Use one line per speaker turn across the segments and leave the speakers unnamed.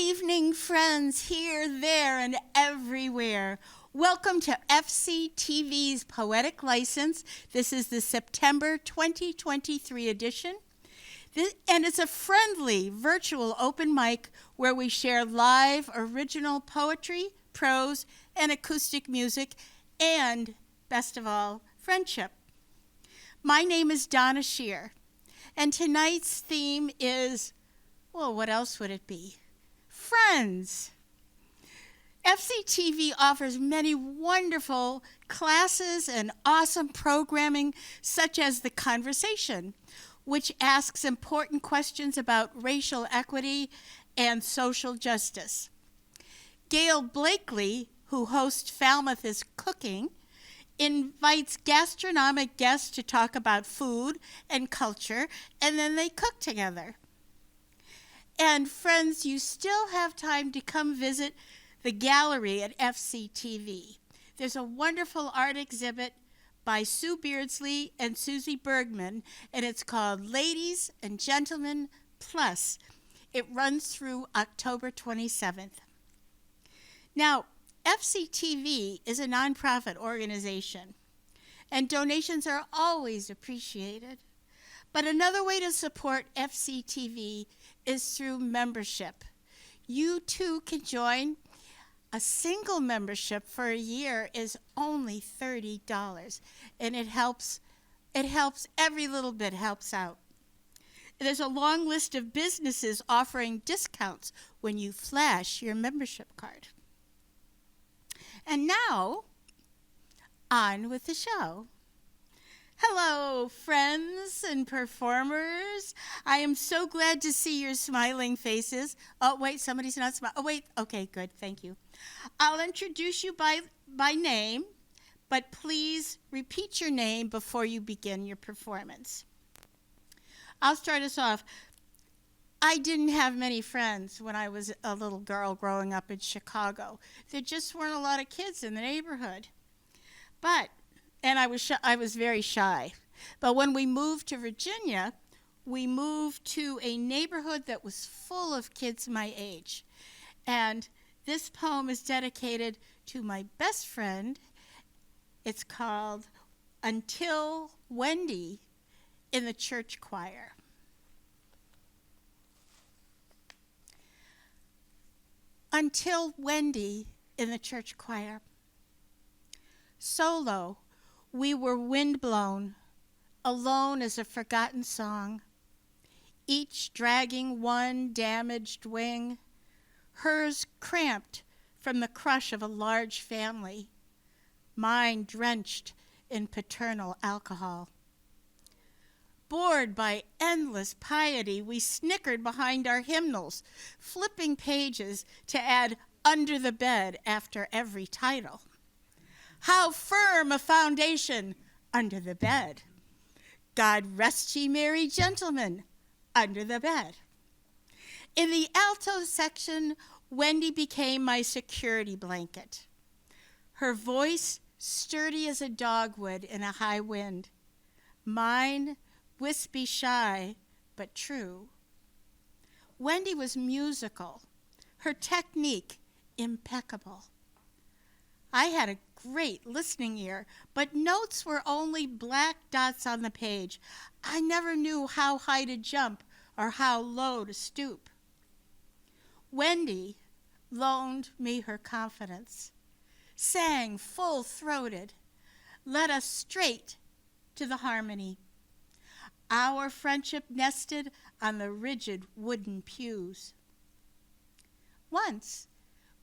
evening, friends, here, there, and everywhere. Welcome to FCTV's Poetic License. This is the September 2023 edition. And it's a friendly virtual open mic where we share live original poetry, prose, and acoustic music, and, best of all, friendship. My name is Donna Shear, and tonight's theme is, well, what else would it be? Friends. FCTV offers many wonderful classes and awesome programming, such as The Conversation, which asks important questions about racial equity and social justice. Gail Blakely, who hosts Falmouth is Cooking, invites gastronomic guests to talk about food and culture, and then they cook together. And friends, you still have time to come visit the gallery at FCTV. There's a wonderful art exhibit by Sue Beardsley and Susie Bergman, and it's called Ladies and Gentlemen Plus. It runs through October 27th. Now, FCTV is a nonprofit organization, and donations are always appreciated. But another way to support FCTV is through membership. You too can join. A single membership for a year is only $30, and it helps. Every little bit helps out. There's a long list of businesses offering discounts when you flash your membership card. And now, on with the show. Hello, friends and performers. I am so glad to see your smiling faces. Oh, wait, somebody's not smiling. Oh, wait. Okay, good. Thank you. I'll introduce you by name, but please repeat your name before you begin your performance. I'll start us off. I didn't have many friends when I was a little girl growing up in Chicago. There just weren't a lot of kids in the neighborhood. And I was very shy. But when we moved to Virginia, we moved to a neighborhood that was full of kids my age. And this poem is dedicated to my best friend. It's called Until Wendy in the Church Choir. Until Wendy in the church choir. Solo, we were windblown, alone as a forgotten song, each dragging one damaged wing, hers cramped from the crush of a large family, mine drenched in paternal alcohol. Bored by endless piety, we snickered behind our hymnals, flipping pages to add under the bed after every title. How firm a foundation under the bed. God rest ye merry gentlemen under the bed. In the alto section, Wendy became my security blanket. Her voice sturdy as a dogwood in a high wind. Mine wispy shy, but true. Wendy was musical, her technique impeccable. I had a great listening ear, but notes were only black dots on the page. I never knew how high to jump or how low to stoop. Wendy loaned me her confidence, sang full-throated, led us straight to the harmony. Our friendship nested on the rigid wooden pews. Once,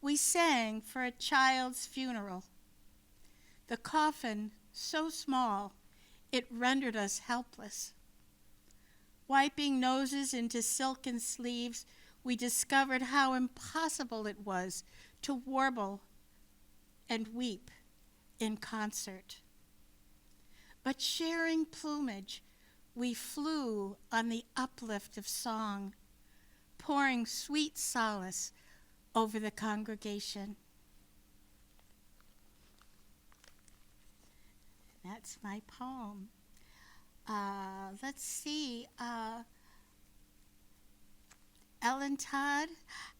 we sang for a child's funeral. The coffin so small, it rendered us helpless. Wiping noses into silken sleeves, we discovered how impossible it was to warble and weep in concert. But sharing plumage, we flew on the uplift of song, pouring sweet solace over the congregation. That's my poem. Let's see. Ellen Todd.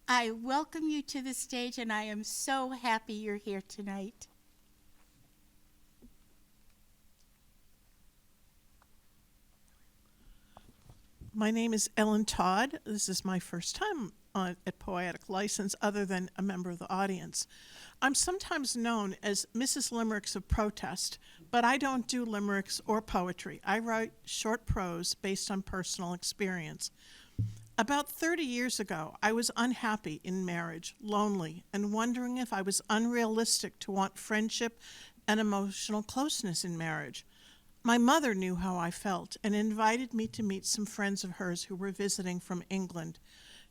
I welcome you to the stage, and I am so happy you're here tonight.
My name is Ellen Todd. This is my first time at Poetic License other than a member of the audience. I'm sometimes known as Mrs. Limericks of Protest, but I don't do limericks or poetry. I write short prose based on personal experience. About 30 years ago, I was unhappy in marriage, lonely, and wondering if I was unrealistic to want friendship and emotional closeness in marriage. My mother knew how I felt and invited me to meet some friends of hers who were visiting from England.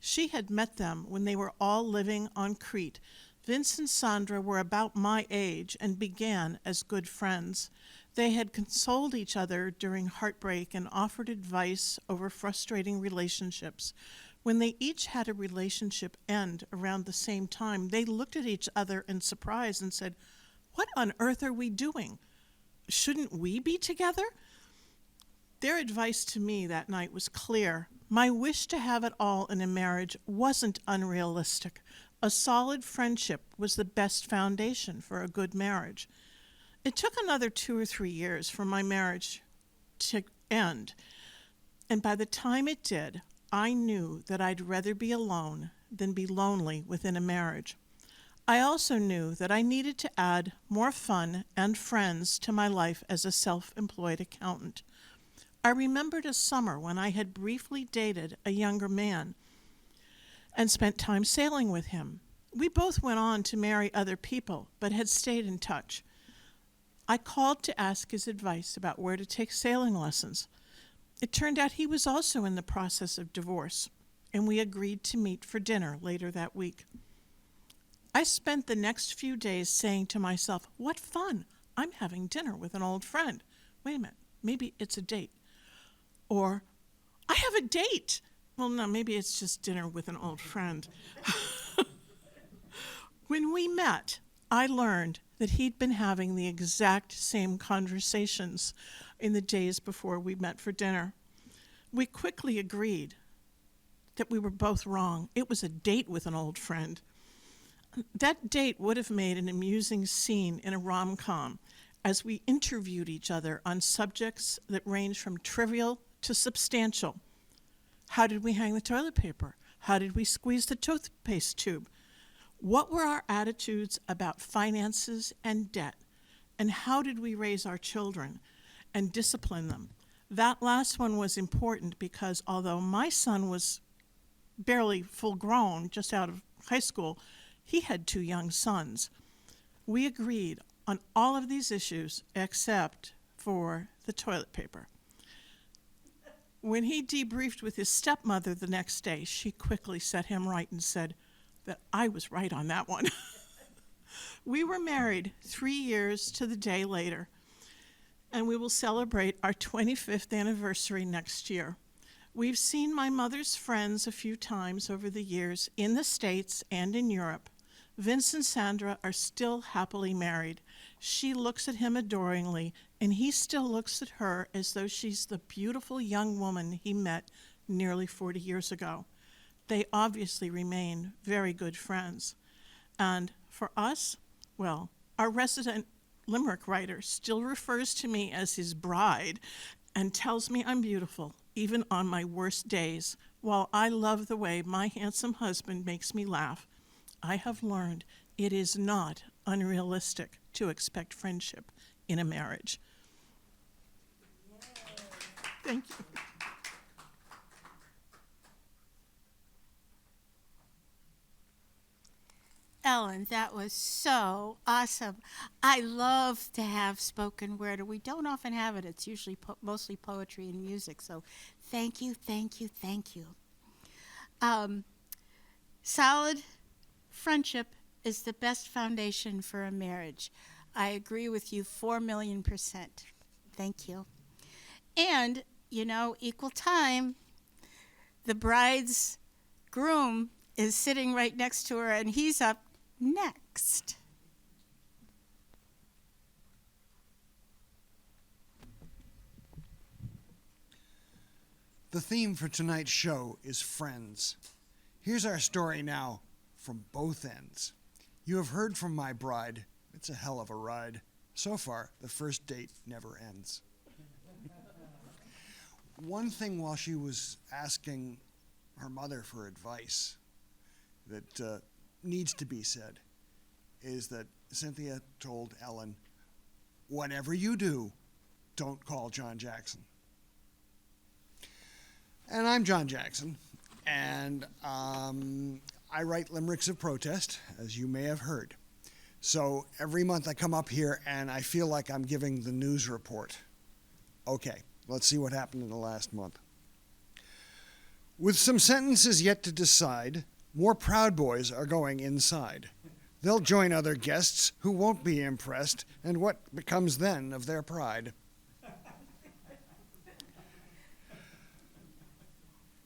She had met them when they were all living on Crete. Vince and Sandra were about my age and began as good friends. They had consoled each other during heartbreak and offered advice over frustrating relationships. When they each had a relationship end around the same time, they looked at each other in surprise and said, "What on earth are we doing? Shouldn't we be together?" Their advice to me that night was clear. My wish to have it all in a marriage wasn't unrealistic. A solid friendship was the best foundation for a good marriage. It took another 2 or 3 years for my marriage to end, and by the time it did, I knew that I'd rather be alone than be lonely within a marriage. I also knew that I needed to add more fun and friends to my life as a self-employed accountant. I remembered a summer when I had briefly dated a younger man and spent time sailing with him. We both went on to marry other people, but had stayed in touch. I called to ask his advice about where to take sailing lessons. It turned out he was also in the process of divorce, and we agreed to meet for dinner later that week. I spent the next few days saying to myself, "What fun! I'm having dinner with an old friend. Wait a minute, maybe it's a date." Or, "I have a date!" Well, no, maybe it's just dinner with an old friend. When we met, I learned that he'd been having the exact same conversations in the days before we met for dinner. We quickly agreed that we were both wrong. It was a date with an old friend. That date would have made an amusing scene in a rom-com as we interviewed each other on subjects that range from trivial to substantial. How did we hang the toilet paper? How did we squeeze the toothpaste tube? What were our attitudes about finances and debt? And how did we raise our children and discipline them? That last one was important because although my son was barely full grown, just out of high school, he had 2 young sons. We agreed on all of these issues except for the toilet paper. When he debriefed with his stepmother the next day, she quickly set him right and said that I was right on that one. We were married 3 years to the day later, and we will celebrate our 25th anniversary next year. We've seen my mother's friends a few times over the years in the States and in Europe. Vince and Sandra are still happily married. She looks at him adoringly, and he still looks at her as though she's the beautiful young woman he met nearly 40 years ago. They obviously remain very good friends. And for us, well, our resident limerick writer still refers to me as his bride and tells me I'm beautiful, even on my worst days. While I love the way my handsome husband makes me laugh, I have learned it is not unrealistic to expect friendship in a marriage. Thank you.
Ellen, that was so awesome. I love to have spoken word. We don't often have it. It's usually mostly poetry and music. So thank you, thank you, thank you. Solid friendship is the best foundation for a marriage. I agree with you 4,000,000%. Thank you. And, equal time, the bride's groom is sitting right next to her, and he's up next.
The theme for tonight's show is friends. Here's our story now from both ends. You have heard from my bride. It's a hell of a ride. So far, the first date never ends. One thing while she was asking her mother for advice that needs to be said is that Cynthia told Ellen, whatever you do, don't call John Jackson. And I'm John Jackson, and I write limericks of protest, as you may have heard. So every month I come up here and I feel like I'm giving the news report. Okay, let's see what happened in the last month. With some sentences yet to decide, more Proud Boys are going inside. They'll join other guests who won't be impressed, and what becomes then of their pride?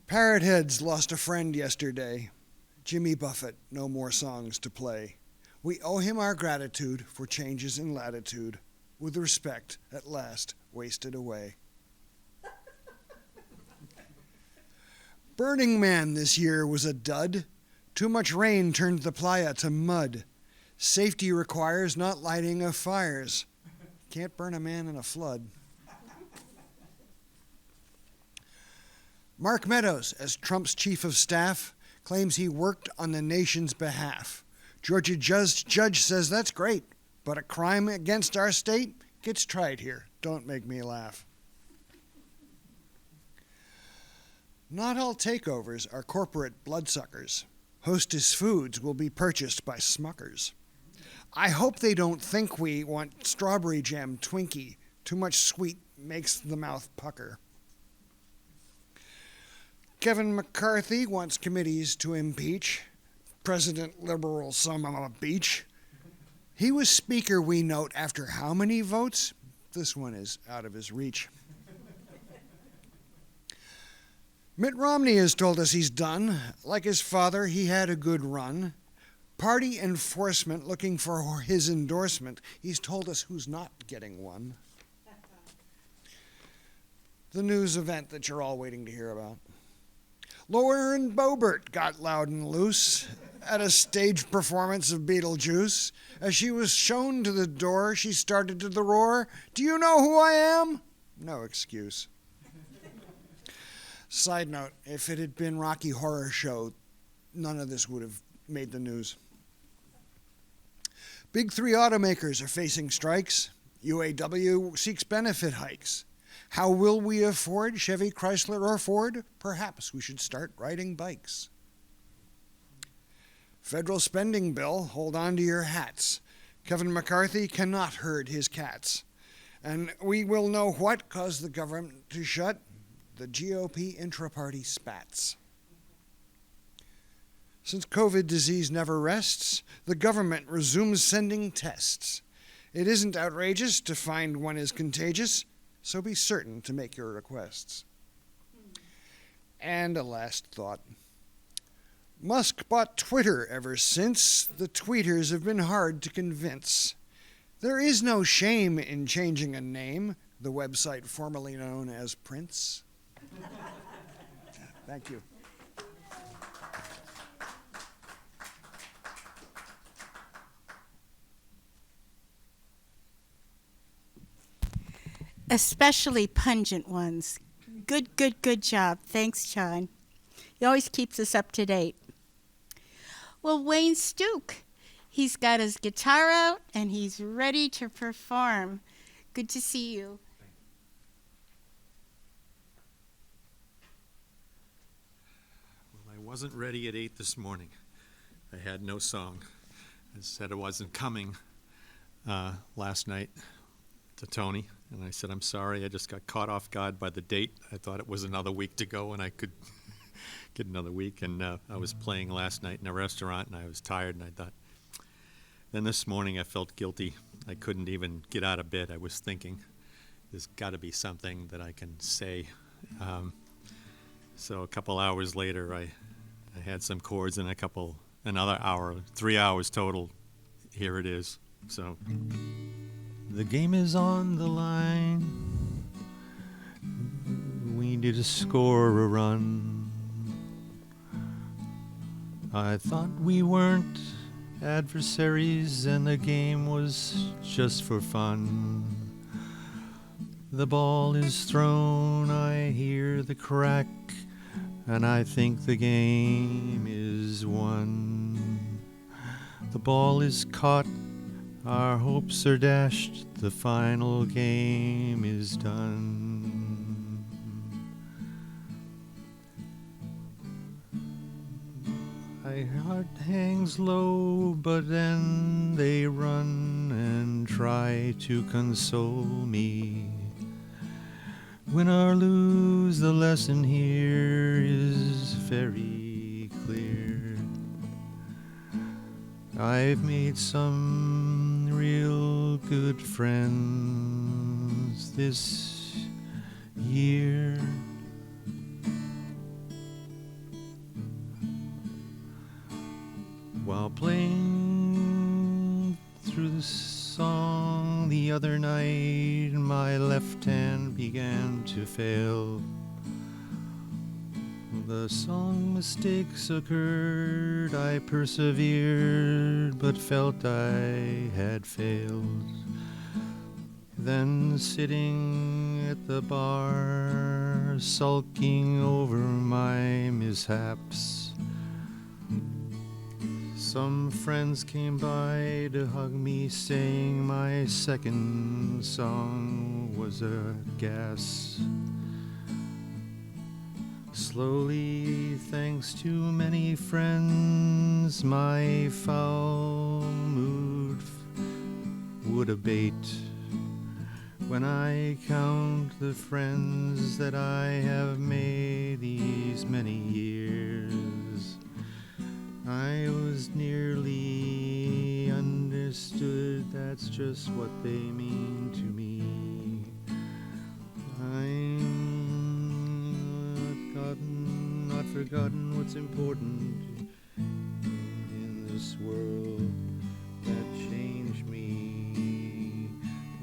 Parrot Heads lost a friend yesterday. Jimmy Buffett, no more songs to play. We owe him our gratitude for changes in latitude, with respect at last wasted away. Burning Man this year was a dud. Too much rain turned the playa to mud. Safety requires not lighting of fires. Can't burn a man in a flood. Mark Meadows, as Trump's chief of staff, claims he worked on the nation's behalf. Georgia judge says that's great, but a crime against our state gets tried here. Don't make me laugh. Not all takeovers are corporate bloodsuckers. Hostess Foods will be purchased by Smuckers. I hope they don't think we want strawberry jam Twinkie. Too much sweet makes the mouth pucker. Kevin McCarthy wants committees to impeach President Liberal Son of a Beach. He was speaker, we note, after how many votes? This one is out of his reach. Mitt Romney has told us he's done. Like his father, he had a good run. Party enforcement looking for his endorsement. He's told us who's not getting one. The news event that you're all waiting to hear about. Lauren Boebert got loud and loose at a stage performance of Beetlejuice. As she was shown to the door, she started to the roar, "Do you know who I am?" No excuse. Side note, if it had been Rocky Horror Show, none of this would have made the news. Big three automakers are facing strikes. UAW seeks benefit hikes. How will we afford Chevy, Chrysler, or Ford? Perhaps we should start riding bikes. Federal spending bill, hold on to your hats. Kevin McCarthy cannot herd his cats. And we will know what caused the government to shut. The GOP intra-party spats. Since COVID disease never rests, the government resumes sending tests. It isn't outrageous to find one is contagious, so be certain to make your requests. And a last thought. Musk bought Twitter ever since. The tweeters have been hard to convince. There is no shame in changing a name, the website formerly known as Prince. Thank you.
Especially pungent ones. Good job. Thanks, John. He always keeps us up to date. Well, Wayne Stook, he's got his guitar out and he's ready to perform. Good to see you.
Well, I wasn't ready at 8 this morning. I had no song. I said I wasn't coming last night to Tony, and I said, I'm sorry, I just got caught off guard by the date. I thought it was another week to go, and I could get another week, and I was playing last night in a restaurant, and I was tired, and I thought. Then this morning I felt guilty. I couldn't even get out of bed. I was thinking, there's got to be something that I can say. So a couple hours later, I had some chords, and another hour, 3 hours total. Here it is. So. The game is on the line. We need to score a run. I thought we weren't adversaries and the game was just for fun. The ball is thrown, I hear the crack, and I think the game is won. The ball is caught, our hopes are dashed, the final game is done. My heart hangs low, but then they run and try to console me. Win or lose, the lesson here is very clear. I've made some real good friends this year. While playing through the song the other night, my left hand began to fail. The song mistakes occurred, I persevered, but felt I had failed. Then sitting at the bar, sulking over my mishaps, some friends came by to hug me, saying my second song was a gas. Slowly, thanks to many friends, my foul mood would abate. When I count the friends that I have made these many years, I was nearly understood, that's just what they mean to me. I'm not forgotten what's important in this world that changed me.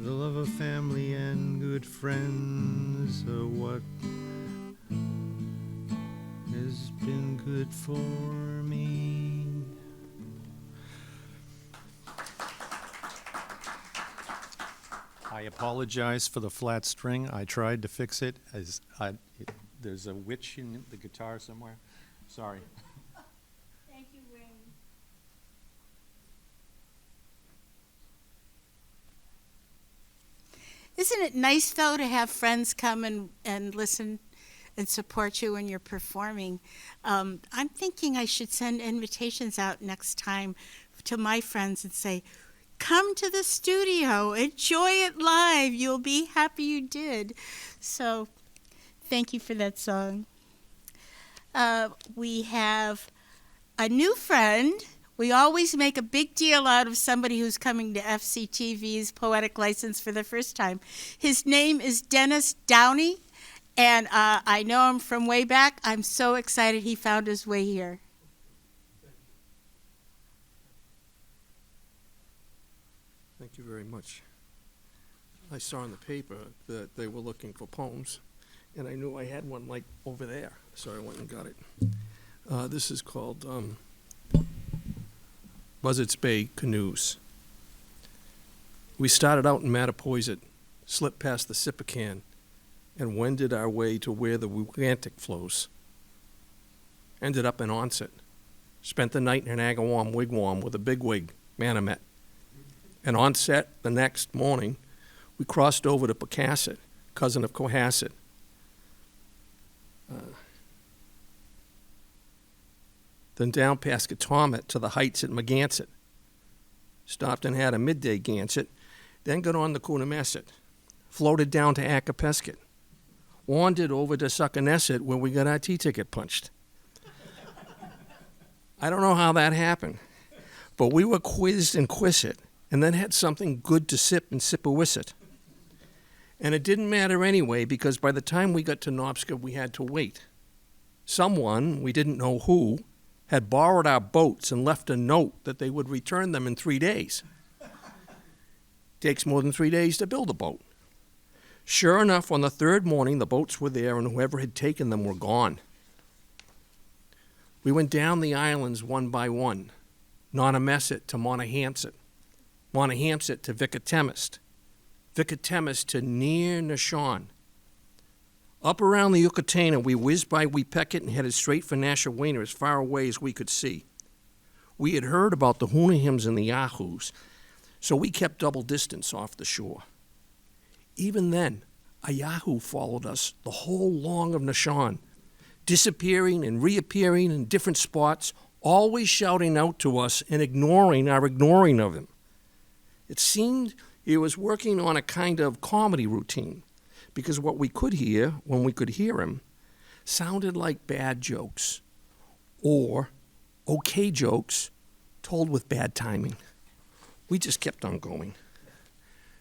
The love of family and good friends are what has been good for me. I apologize for the flat string. I tried to fix it. There's a witch in the guitar somewhere. Sorry.
Thank you, Wayne. Isn't it nice, though, to have friends come and listen and support you when you're performing? I'm thinking I should send invitations out next time to my friends and say, come to the studio, enjoy it live. You'll be happy you did. So thank you for that song. We have a new friend. We always make a big deal out of somebody who's coming to FCTV's Poetic License for the first time. His name is Dennis Downey, and I know him from way back. I'm so excited he found his way here.
Thank you very much. I saw in the paper that they were looking for poems, and I knew I had one like over there, so I went and got it. This is called Buzzards Bay Canoes. We started out in Mattapoisett, slipped past the Sippacan, and wended our way to where the Wilgantic flows. Ended up in Onset. Spent the night in an Agawam wigwam with a bigwig, Manomet. And on set the next morning, we crossed over to Pocasset, cousin of Cohasset. Then down past Katomet to the heights at Megansett. Stopped and had a midday Gansett, then got on the Coonamessett. Floated down to Acapesket. Wandered over to Succonesset where we got our T-ticket punched. I don't know how that happened, but we were quizzed in Quisset, and then had something good to sip in Sippawisset. And it didn't matter anyway, because by the time we got to Nobska, we had to wait. Someone, we didn't know who, had borrowed our boats and left a note that they would return them in 3 days. Takes more than 3 days to build a boat. Sure enough, on the third morning, the boats were there, and whoever had taken them were gone. We went down the islands one by one, Nonamesset to Monahamset, Monahamset to Vicatemist, Vicatemist to near Nashon. Up around the Yucatana, we whizzed by Weepecket and headed straight for Nashawena as far away as we could see. We had heard about the Houyhnhnms and the Yahoos, so we kept double distance off the shore. Even then, a Yahoo followed us the whole long of Nashon, disappearing and reappearing in different spots, always shouting out to us and ignoring our ignoring of him. It seemed he was working on a kind of comedy routine, because what we could hear, when we could hear him, sounded like bad jokes, or okay jokes told with bad timing. We just kept on going.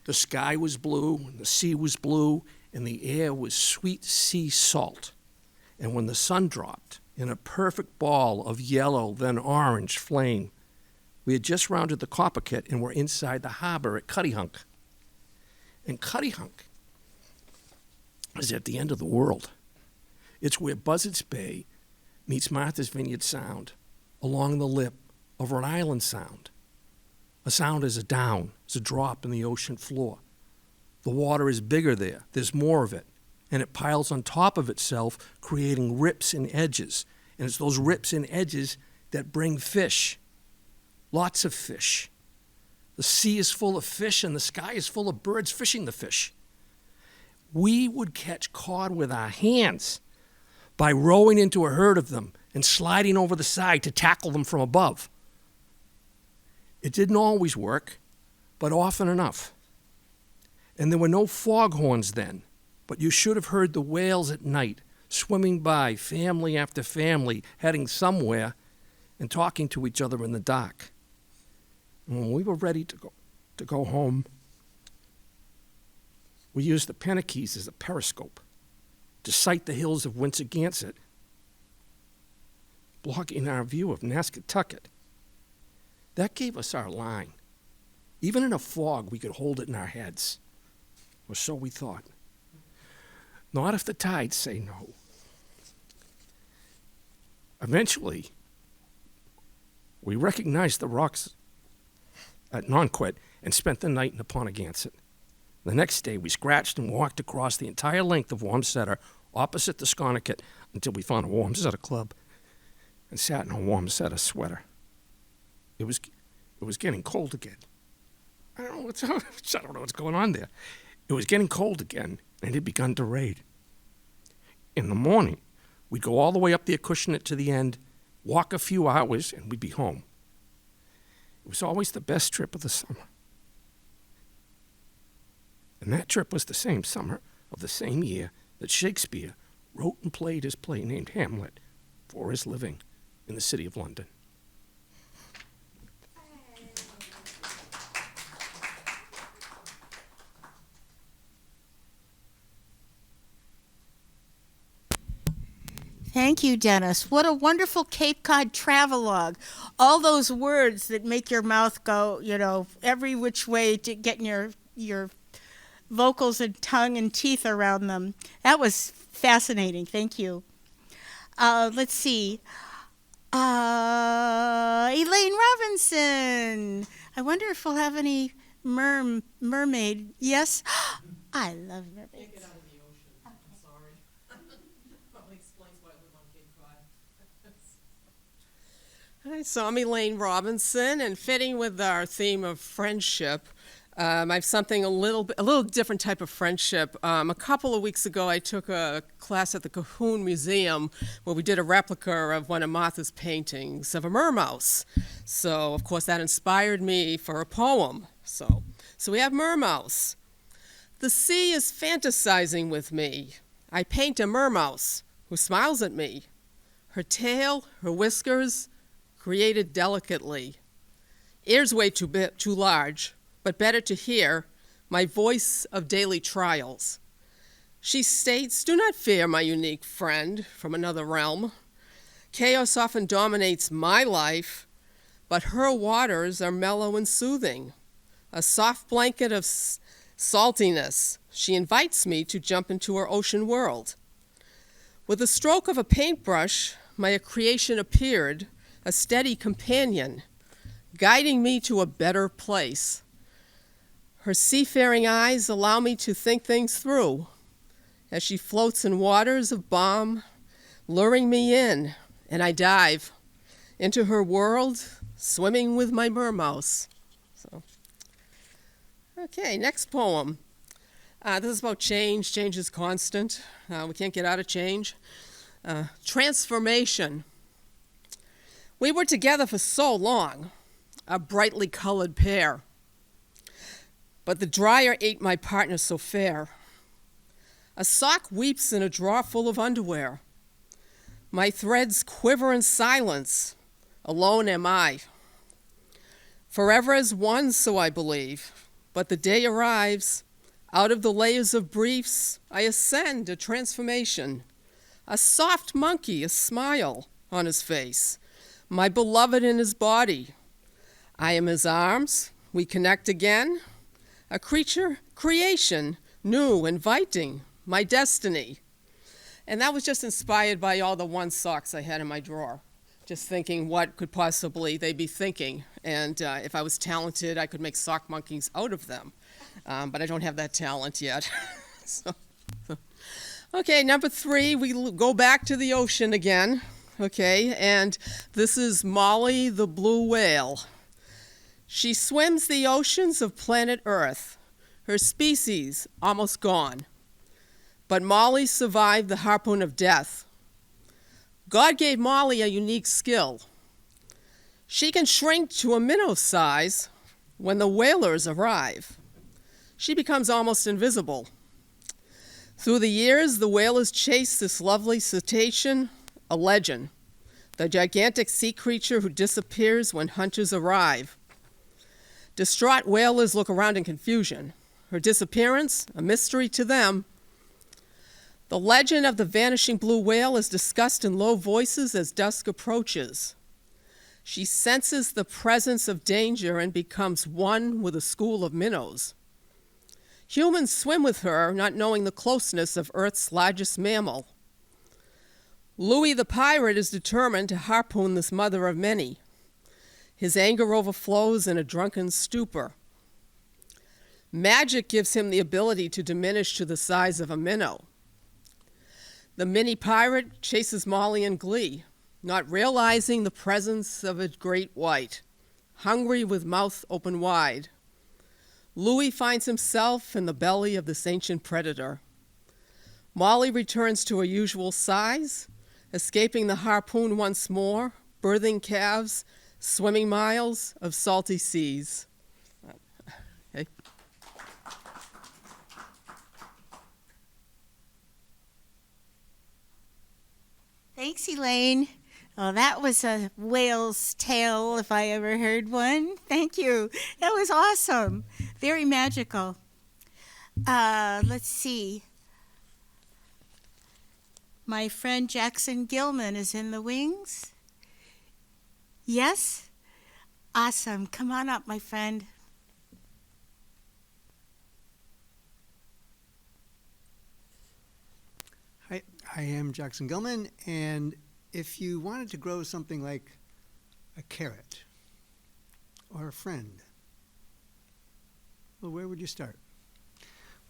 The sky was blue, and the sea was blue, and the air was sweet sea salt. And when the sun dropped in a perfect ball of yellow, then orange flame, we had just rounded the Copperkit and were inside the harbor at Cuttyhunk. And Cuttyhunk is at the end of the world. It's where Buzzards Bay meets Martha's Vineyard Sound, along the lip of Rhode Island Sound. A sound is a down, is a drop in the ocean floor. The water is bigger there, there's more of it, and it piles on top of itself, creating rips and edges. And it's those rips and edges that bring fish, lots of fish. The sea is full of fish and the sky is full of birds fishing the fish. We would catch cod with our hands by rowing into a herd of them and sliding over the side to tackle them from above. It didn't always work, but often enough. And there were no foghorns then, but you should have heard the whales at night swimming by, family after family, heading somewhere and talking to each other in the dark. And when we were ready to go home, we used the Pennakees as a periscope to sight the hills of Winsagansett, blocking our view of Nascatucket. That gave us our line. Even in a fog, we could hold it in our heads, or so we thought. Not if the tides say no. Eventually, we recognized the rocks at Nonquet and spent the night in Apponeganset. The next day, we scratched and walked across the entire length of Wamsetter, opposite the Sconnecut, until we found a Wamsetter club and sat in a Wamsetter sweater. It was getting cold again. I don't know what's going on there. It was getting cold again, and it had begun to rain. In the morning, we'd go all the way up the Acushnet to the end, walk a few hours, and we'd be home. It was always the best trip of the summer. And that trip was the same summer of the same year that Shakespeare wrote and played his play named Hamlet for his living in the city of London.
Thank you, Dennis. What a wonderful Cape Cod travelogue. All those words that make your mouth go, every which way to getting your vocals and tongue and teeth around them. That was fascinating. Thank you. Let's see. Elaine Robinson. I wonder if we'll have any mermaid. Yes? I love mermaids.
Hi, so I'm Elaine Robinson, and fitting with our theme of friendship, I have something a little different type of friendship. A couple of weeks ago, I took a class at the Cahoon Museum where we did a replica of one of Martha's paintings of a mermouse. So, of course, that inspired me for a poem. So we have mermouse. The sea is fantasizing with me. I paint a mermouse who smiles at me. Her tail, her whiskers, created delicately. Ears way too large, but better to hear, my voice of daily trials. She states, "Do not fear, my unique friend from another realm. Chaos often dominates my life, but her waters are mellow and soothing. A soft blanket of saltiness, she invites me to jump into her ocean world. With the stroke of a paintbrush, my creation appeared, a steady companion, guiding me to a better place. Her seafaring eyes allow me to think things through as she floats in waters of balm, luring me in, and I dive into her world, swimming with my mermouse. Okay, next poem. This is about change. Change is constant. We can't get out of change. Transformation. We were together for so long, a brightly colored pair. But the dryer ate my partner so fair. A sock weeps in a drawer full of underwear. My threads quiver in silence. Alone am I. Forever as one, so I believe. But the day arrives. Out of the layers of briefs, I ascend a transformation. A soft monkey, a smile on his face. My beloved in his body. I am his arms. We connect again. A creation, new, inviting, my destiny. And that was just inspired by all the one socks I had in my drawer. Just thinking what could possibly they be thinking. And if I was talented, I could make sock monkeys out of them. But I don't have that talent yet. Okay, number 3, we go back to the ocean again. Okay, and this is Molly the blue whale. She swims the oceans of planet Earth, her species almost gone. But Molly survived the harpoon of death. God gave Molly a unique skill. She can shrink to a minnow size when the whalers arrive. She becomes almost invisible. Through the years, the whalers chase this lovely cetacean, a legend, the gigantic sea creature who disappears when hunters arrive. Distraught whalers look around in confusion. Her disappearance, a mystery to them. The legend of the vanishing blue whale is discussed in low voices as dusk approaches. She senses the presence of danger and becomes one with a school of minnows. Humans swim with her, not knowing the closeness of Earth's largest mammal. Louis the pirate is determined to harpoon this mother of many. His anger overflows in a drunken stupor. Magic gives him the ability to diminish to the size of a minnow. The mini pirate chases Molly in glee, not realizing the presence of a great white, hungry with mouth open wide. Louis finds himself in the belly of this ancient predator. Molly returns to her usual size, escaping the harpoon once more, birthing calves, swimming miles of salty seas. Okay.
Thanks, Elaine. Oh, that was a whale's tale, if I ever heard one. Thank you. That was awesome. Very magical. Let's see. My friend Jackson Gilman is in the wings. Yes? Awesome. Come on up, my friend.
Hi, I am Jackson Gilman, and if you wanted to grow something like a carrot or a friend, well, where would you start?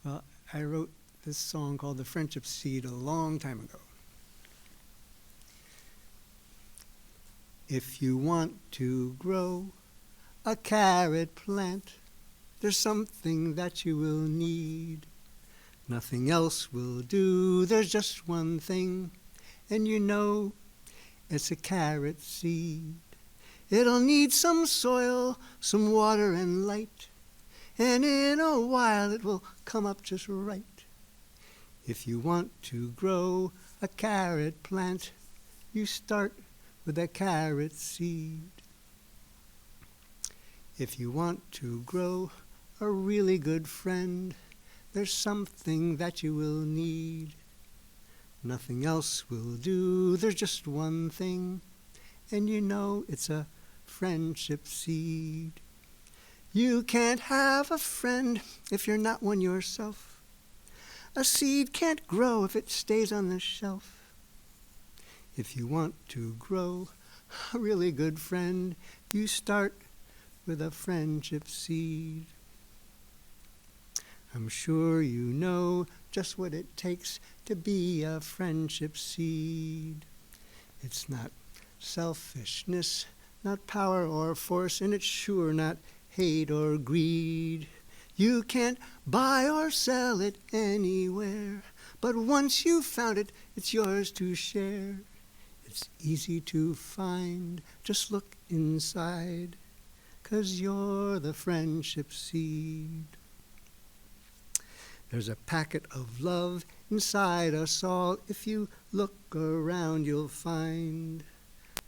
Well, I wrote this song called The Friendship Seed a long time ago. If you want to grow a carrot plant, there's something that you will need. Nothing else will do, there's just one thing, and you know it's a carrot seed. It'll need some soil, some water and light, and in a while it will come up just right. If you want to grow a carrot plant, you start with a carrot seed. If you want to grow a really good friend, there's something that you will need. Nothing else will do, there's just one thing, and you know it's a friendship seed. You can't have a friend if you're not one yourself. A seed can't grow if it stays on the shelf. If you want to grow a really good friend, you start with a friendship seed. I'm sure you know just what it takes to be a friendship seed. It's not selfishness, not power or force, and it's sure not hate or greed. You can't buy or sell it anywhere, but once you've found it, it's yours to share. It's easy to find, just look inside, 'cause you're the friendship seed. There's a packet of love inside us all. If you look around, you'll find.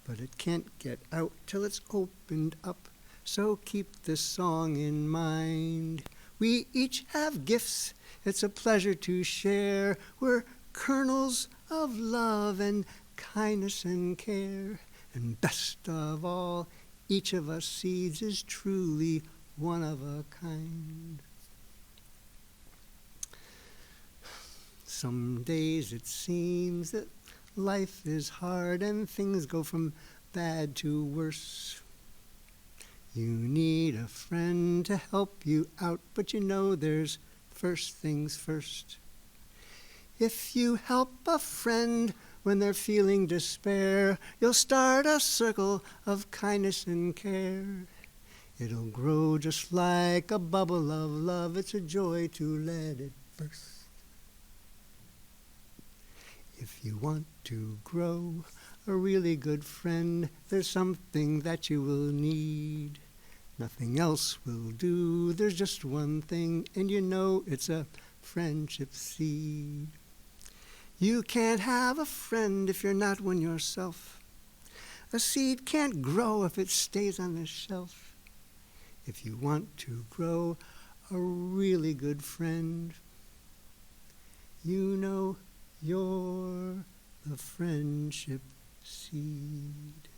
But it can't get out till it's opened up, so keep this song in mind. We each have gifts, it's a pleasure to share. We're kernels of love and kindness and care. And best of all, each of us seeds is truly one of a kind. Some days it seems that life is hard and things go from bad to worse. You need a friend to help you out, but you know there's first things first. If you help a friend when they're feeling despair, you'll start a circle of kindness and care. It'll grow just like a bubble of love. It's a joy to let it burst. If you want to grow a really good friend, there's something that you will need. Nothing else will do. There's just one thing, and you know it's a friendship seed. You can't have a friend if you're not one yourself. A seed can't grow if it stays on the shelf. If you want to grow a really good friend, you know you're the friendship seed.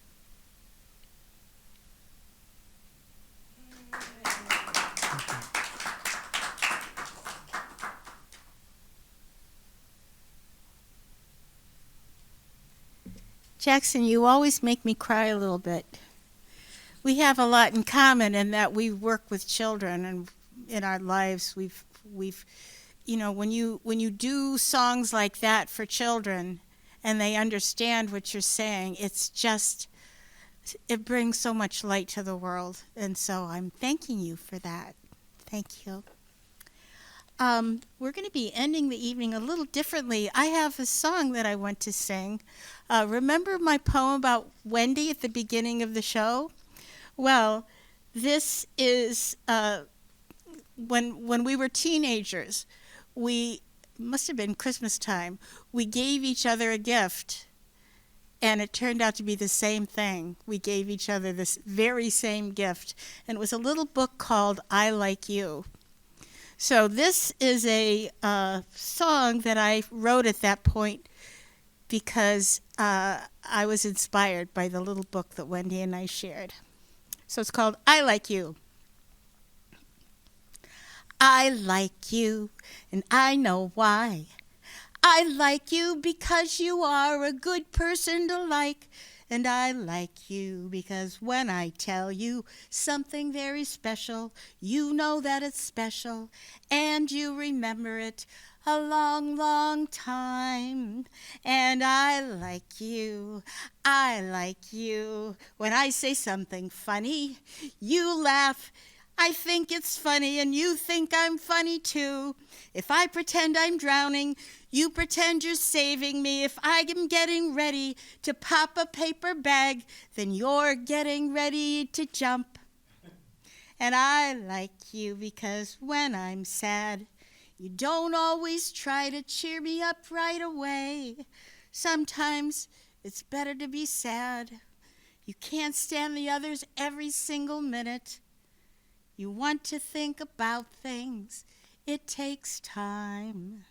Jackson, you always make me cry a little bit. We have a lot in common in that we work with children, and in our lives we've you know, when you do songs like that for children and they understand what you're saying, it brings so much light to the world. And so I'm thanking you for that. Thank you. We're going to be ending the evening a little differently. I have a song that I want to sing. Remember my poem about Wendy at the beginning of the show? Well, this is when we were teenagers. We must have been Christmas time. We gave each other a gift, and it turned out to be the same thing. We gave each other this very same gift, and it was a little book called I Like You. So this is a song that I wrote at that point because I was inspired by the little book that Wendy and I shared. So it's called I Like You. I like you, and I know why. I like you because you are a good person to like. And I like you because when I tell you something very special, you know that it's special, and you remember it a long, long time. And I like you. I like you. When I say something funny, you laugh. I think it's funny, and you think I'm funny too. If I pretend I'm drowning, you pretend you're saving me. If I am getting ready to pop a paper bag, then you're getting ready to jump. And I like you because when I'm sad, you don't always try to cheer me up right away. Sometimes it's better to be sad. You can't stand the others every single minute. You want to think about things. It takes time.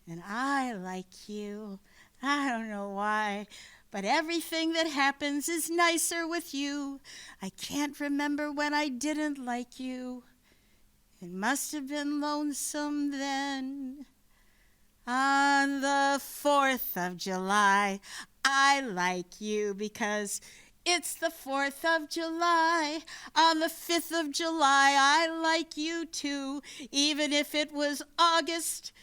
And I like you. I don't know why, but everything that happens is nicer with you. I can't remember when I didn't like you. It must have been lonesome then. On the 4th of July, I like you because it's the 4th of July. On the 5th of July, I like you too, even if it was August.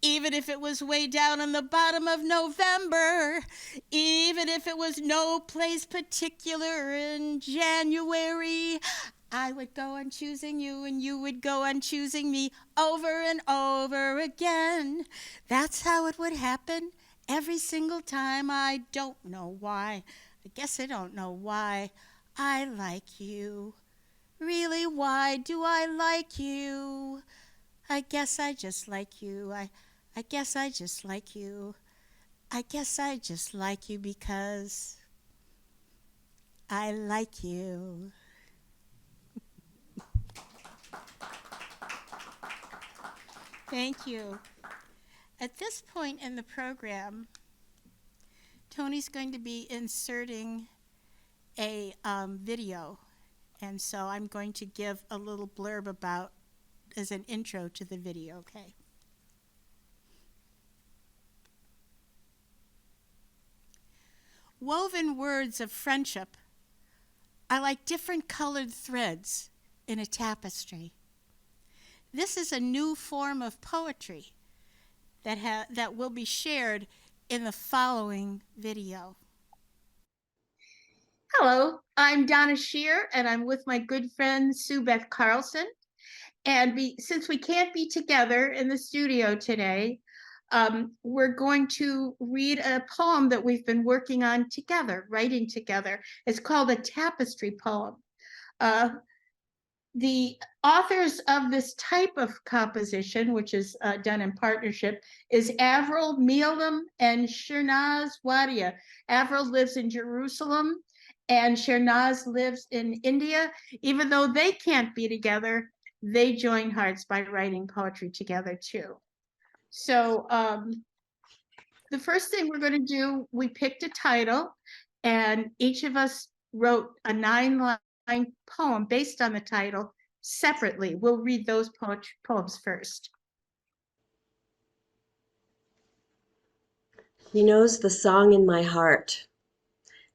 Even if it was way down on the bottom of November, even if it was no place particular in January, I would go on choosing you and you would go on choosing me over and over again. That's how it would happen every single time. I don't know why. I guess I don't know why I like you. Really, why do I like you? I guess I just like you. I guess I just like you. I guess I just like you because I like you. Thank you. At this point in the program, Tony's going to be inserting a video. And so I'm going to give a little blurb about as an intro to the video, okay? Woven words of friendship are like different colored threads in a tapestry. This is a new form of poetry that will be shared in the following video. Hello, I'm Donna Shear, and I'm with my good friend Sue Beth Carlson. And since we can't be together in the studio today, we're going to read a poem that we've been working on together, writing together. It's called a tapestry poem. The authors of this type of composition, which is done in partnership, is Avril Mealam and Shernaz Wadia. Avril lives in Jerusalem and Shernaz lives in India. Even though they can't be together, they join hearts by writing poetry together too. So the first thing we're going to do, we picked a title, and each of us wrote a 9-line poem based on the title separately. We'll read those poems first.
He knows the song in my heart.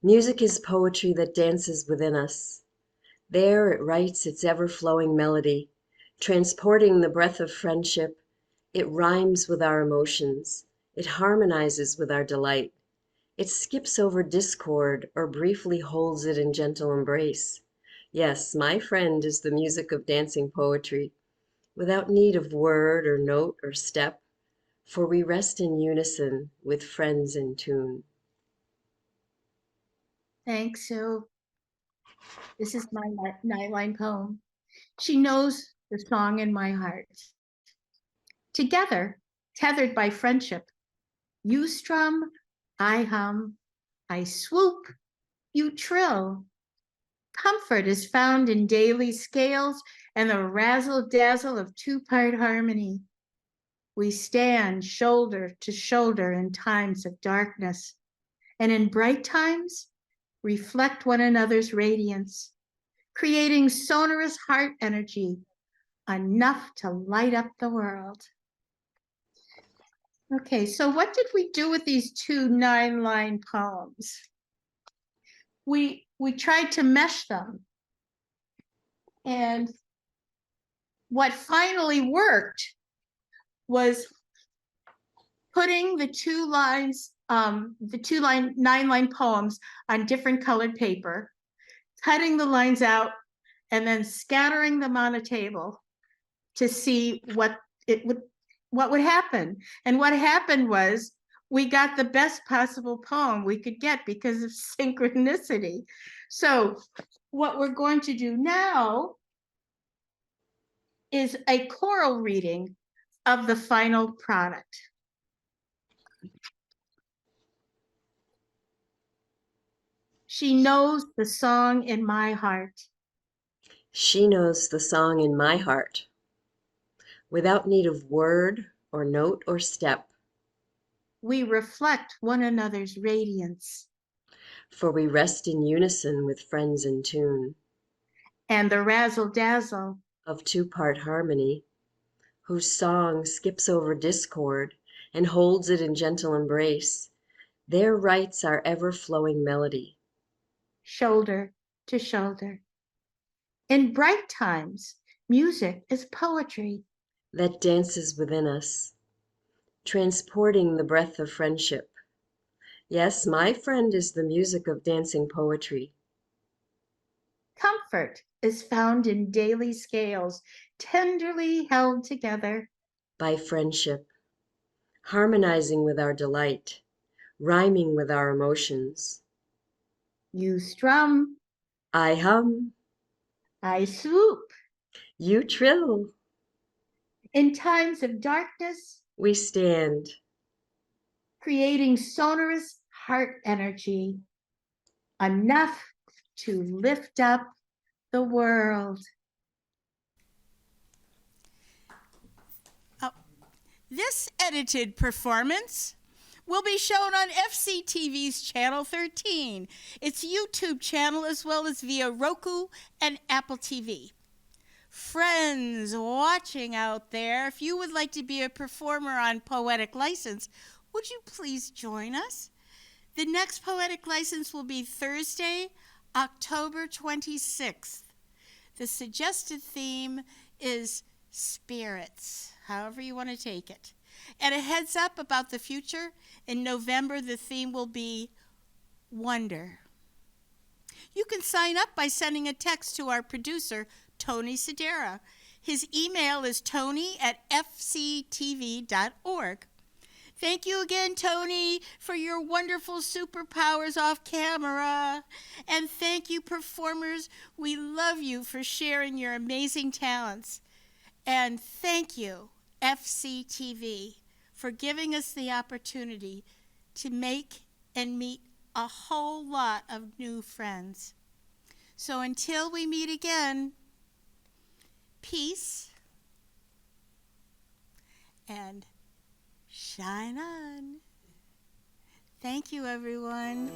Music is poetry that dances within us. There it writes its ever-flowing melody, transporting the breath of friendship. It rhymes with our emotions. It harmonizes with our delight. It skips over discord or briefly holds it in gentle embrace. Yes, my friend is the music of dancing poetry, without need of word or note or step, for we rest in unison with friends in tune.
Thanks, Sue. This is my 9-line poem. She knows the song in my heart. Together, tethered by friendship, you strum, I hum, I swoop, you trill. Comfort is found in daily scales and the razzle-dazzle of two-part harmony. We stand shoulder to shoulder in times of darkness, and in bright times, reflect one another's radiance, creating sonorous heart energy, enough to light up the world. Okay, so what did we do with these two 9-line poems? We tried to mesh them. And what finally worked was putting the 9-line poems on different colored paper, cutting the lines out, and then scattering them on a table to see what would happen. And what happened was we got the best possible poem we could get because of synchronicity. So what we're going to do now is a choral reading of the final product. She knows the song in my heart.
She knows the song in my heart, without need of word or note or step.
We reflect one another's radiance.
For we rest in unison with friends in tune.
And the razzle-dazzle
of two-part harmony, whose song skips over discord and holds it in gentle embrace. There writes our ever-flowing melody.
Shoulder to shoulder. In bright times, music is poetry.
That dances within us, transporting the breath of friendship. Yes, my friend is the music of dancing poetry.
Comfort is found in daily scales, tenderly held together.
By friendship, harmonizing with our delight, rhyming with our emotions.
You strum,
I hum,
I swoop.
you trill,
In times of darkness,
we stand.
creating sonorous heart energy, enough to lift up the world. This edited performance will be shown on FCTV's Channel 13, its YouTube channel, as well as via Roku and Apple TV. Friends watching out there, if you would like to be a performer on Poetic License, would you please join us? The next Poetic License will be Thursday, October 26th. The suggested theme is spirits, however you want to take it. And a heads up about the future, in November the theme will be wonder. You can sign up by sending a text to our producer, Tony Sedera. His email is tony@fctv.org. Thank you again, Tony, for your wonderful superpowers off camera. And thank you, performers. We love you for sharing your amazing talents. And thank you, FCTV, for giving us the opportunity to make and meet a whole lot of new friends. So until we meet again, peace and shine on. Thank you, everyone.